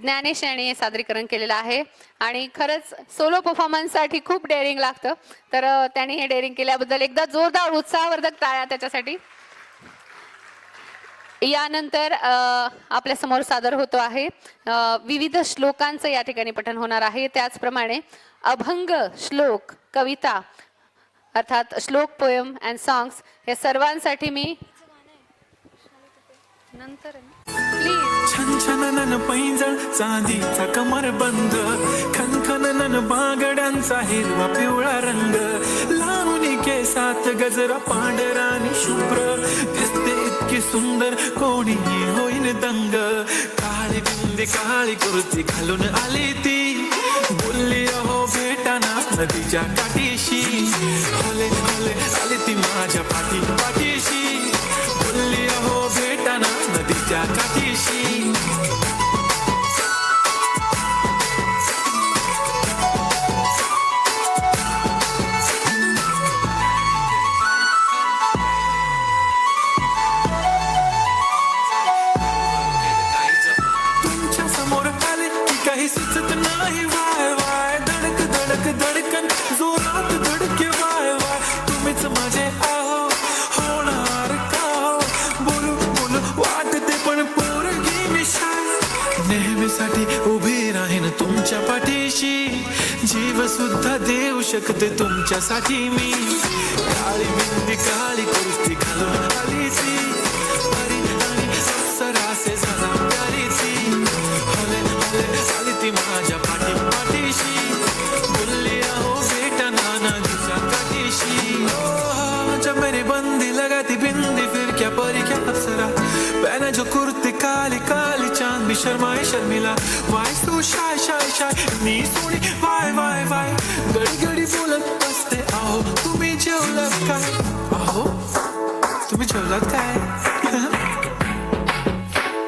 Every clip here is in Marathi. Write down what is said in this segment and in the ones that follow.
ज्ञानेश यांनी सादरीकरण केलेलं आहे आणि खरंच सोलो परफॉर्मन्ससाठी खूप डेअरिंग लागतं. तर त्यांनी हे डेअरिंग केल्याबद्दल एकदा जोरदार उत्साहवर्धक टाळ्या त्याच्यासाठी. यानंतर आपल्या समोर सादर होतो आहे विविध श्लोकांचं या ठिकाणी पठण होणार आहे. त्याचप्रमाणे अभंग, श्लोक, कविता अर्थात श्लोक, पोयम अँड सॉंग्स या सर्वांसाठी मी नंतर प्लीज छन छननन पैंजण चांदीचा कमरबंद, खनखननन बांगड्यांचा हिरवा पिवळा रंग, लावणी केसात गजरा पांढरा आणि शुभ्र, दिसते इतकी सुंदर कोणीही होईन दंग. काळी बिंदी काळी कुर्ती घालून आली ती, बोलली अहो भेटाना नदीच्या काठीशी, होले होले आली ती माझ्या पाठी पाठीशी, बोलली अहो भेटाना नदीच्या काठीशी. तुमच्या समोर आले की काही सुचत नाही, वाय वाय धडक धडक धडकन जोरात धडके, वाय वाय तुम्हीच माझे आहो होणार का हो, बोलू बोलू वाटते पण पोरगी मी शाय, नेहमीसाठी उभी राहीन तुमच्या पाठीशी, जीव सुद्धा देऊ शकते तुमच्यासाठी मी. काळी बिंदी काळी कुर्ती घालून आली ती, परी आणि अप्सरासे झाला प्यारीची, हले हले आली ती माझ्या पाठी पाठीशी, बोलली अहो भेटना नदीच्या काठीशी. जब मेरी बंदी लगाती बिंदी फिर क्या परी क्या अप्सरा, पहने जो कुर्ती काली काली चांद भी शर्माए शर्मिला, वाय तू शाय शाय शाय नी सोनी, वाय वाय वाय गडी गडी बोलत असते अहो तुम्ही जेवलात काय, अहो तुम्ही जेवलात काय,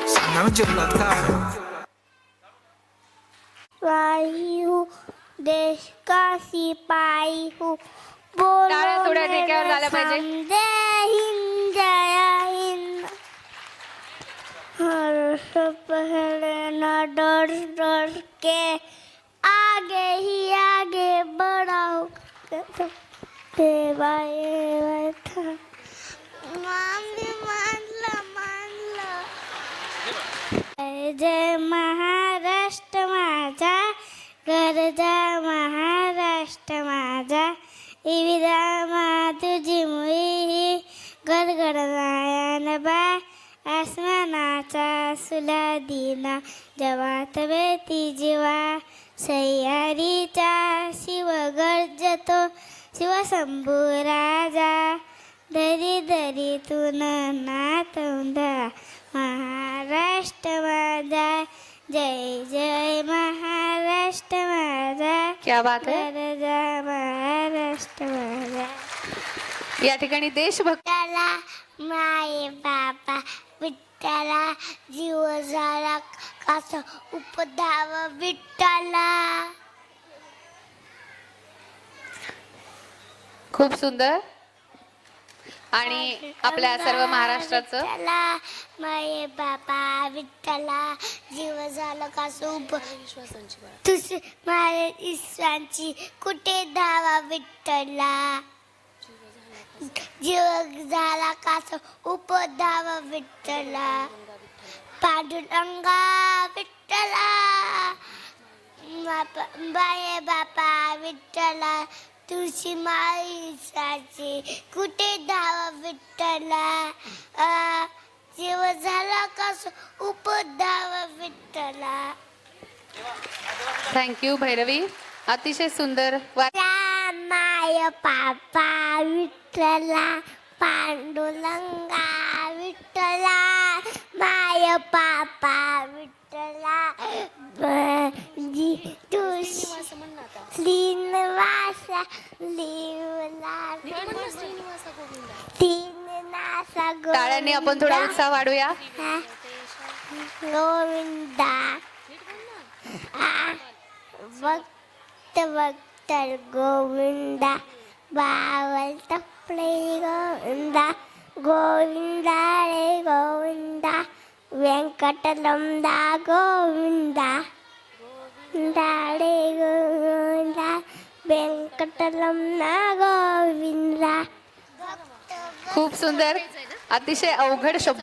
सांगा जेवलात काय. सिपाही हूँ, देश का सिपाही हूँ, टाळ्या बोलो थोड्या ठेक्यावर झाल्या पाहिजे. जय हिंद जय हिंद. हर से पहले न डर डर के आगे ही आगे बढ़ाओ, देवाए था मानलं जय महाराष्ट्र माझा, गरजा महाराष्ट्र माझा, विविधा तुझी मुई गडगड नायन बा, आसमानाचा सुला दिना जवात बेती जीवा, सह्यारीचा शिव गर्जतो शिवशंभू राजा, दरी दरीतून नातवंदा महाराष्ट्र माझा, जय जय महाराष्ट्र माझा, क्या बात है. गरजा महाराष्ट्र माझा. या ठिकाणी देशभक्त विठ्ठला माये बाबा विठ्ठला, जीव झाला कासा उपदाव विठ्ठला. खूप सुंदर आणि आपल्या सर्व महाराष्ट्राचं विठ्ठला माये बाबा विठ्ठला, जीव झाला कासा उप तुझ माझ्या ईश्वरांची कुठे धावा विठ्ठला, जीव झाला कास उपदाव विठ्ठला, पांडुरंगा विठ्ठला, बाये बापा विठ्ठला, तुळशी माईसाची कुठे धाव विठ्ठला, जीव झाला कास उपदाव विठ्ठला. थँक्यू भैरवी. अतिशय सुंदर माय पापा विठ्ठला, पांडुरंगा विठ्ठला, माय पापा विठ्ठला, श्रीनिवासा लिवला श्रीनिवासा टाळ्यांनी आपण थोडा उत्साह वाढूया. गोविंदा भक्त भक्त गोविंदा, बावल तपले गोविंदा, गोविंदा रे गोविंदा, वेंकटलमदा गोविंदा. रमना गोविंदा. खूप सुंदर, अतिशय अवघड शब्द.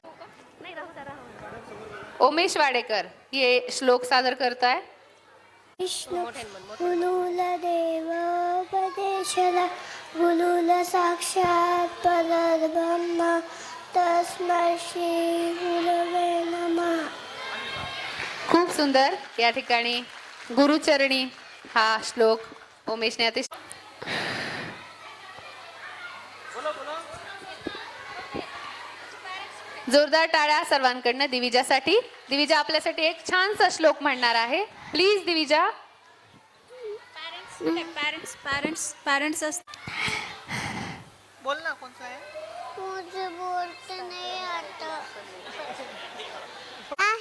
उमेश वाडेकर हे श्लोक सादर करताय. विष्णू गुरुल देव उपदेशला गुरुल साक्षात परब्रह्म तस्मै श्री गुरवे नमः. खूप सुंदर. या ठिकाणी गुरुचरणी हा श्लोक उमेशने अतिशय जोरदार टाळ्या सर्वांकडनं दिविजासाठी. दिविजा आपल्यासाठी एक छानसा श्लोक म्हणणार आहे. प्लीज दिविजा. पॅरेंट्स बोल ना कोणता आहे. मुझे बोलते नहीं आता.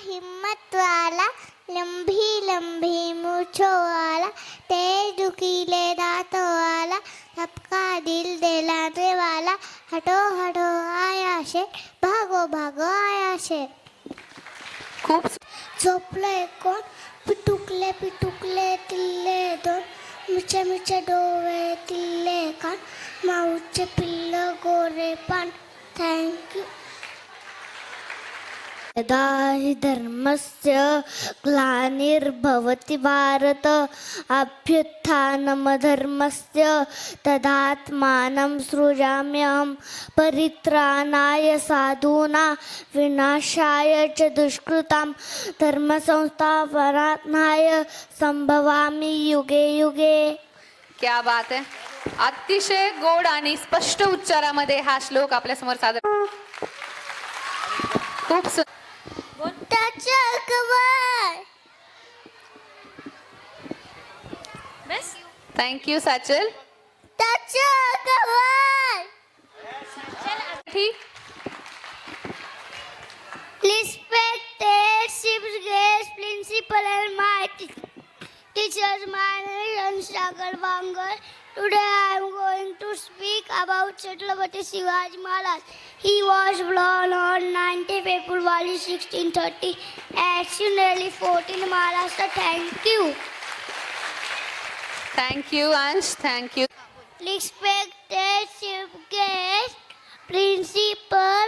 हिम्मत वाला लंबी लंबी मूछों वाला तेज दुखीले दांतों वाला सबका दिल दिलाने वाला हटो हटो आया से भागो भागो आया से. खूप झोपलंय कोण पिटुकले पिटुकले तिल्ले दोन मिचे मिचे डोळे तिल्ले कान माऊचे पिल्ल गोरे पान. थँक्यू. यदा हि धर्मस्य ग्लानिर्भवति भारत अभ्युत्थानमधर्मस्य तदात्मानं सृजाम्यहं परित्राणाय साधूनां विनाशाय च दुष्कृतां धर्मसंस्थापनार्थाय संभवामि युगे युगे. क्या बात आहे. अतिशय गोड आणि स्पष्ट उच्चारामध्ये हा श्लोक आपल्या समोर सादर. खूप सुंदर. थँक्यू साचल. ठीक. Respected chief guest, principal and my teachers, my name is Sagar Bangal. Today I am going to speak about Chhatrapati Shivaji Maharaj. He was born on 9th February 1630 at Sinraili Fort in Maharashtra. Thank you. Thank you अंश. Thank you. Respected chief guest, principal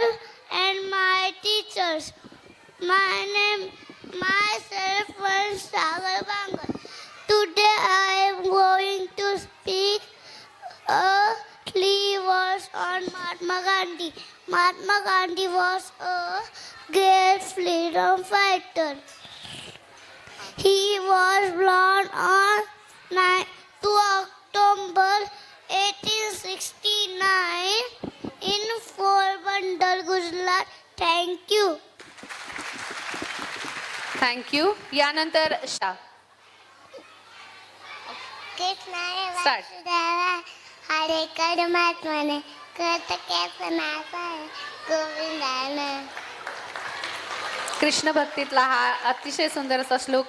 and my teachers. Myself was Sagar Bangal. Today I am going to speak a 3 words on Mahatma Gandhi. Mahatma Gandhi was a great freedom fighter. He was born on 2 October 1869 in Porbandar, Gujarat. Thank you. Thank you. यानंतर शा. कृष्णाने Start. वासुदेवा हरे कर महात्माने करत केसनाचा गोविंदानं. कृष्ण भक्तीतला हा अतिशय सुंदर असा श्लोक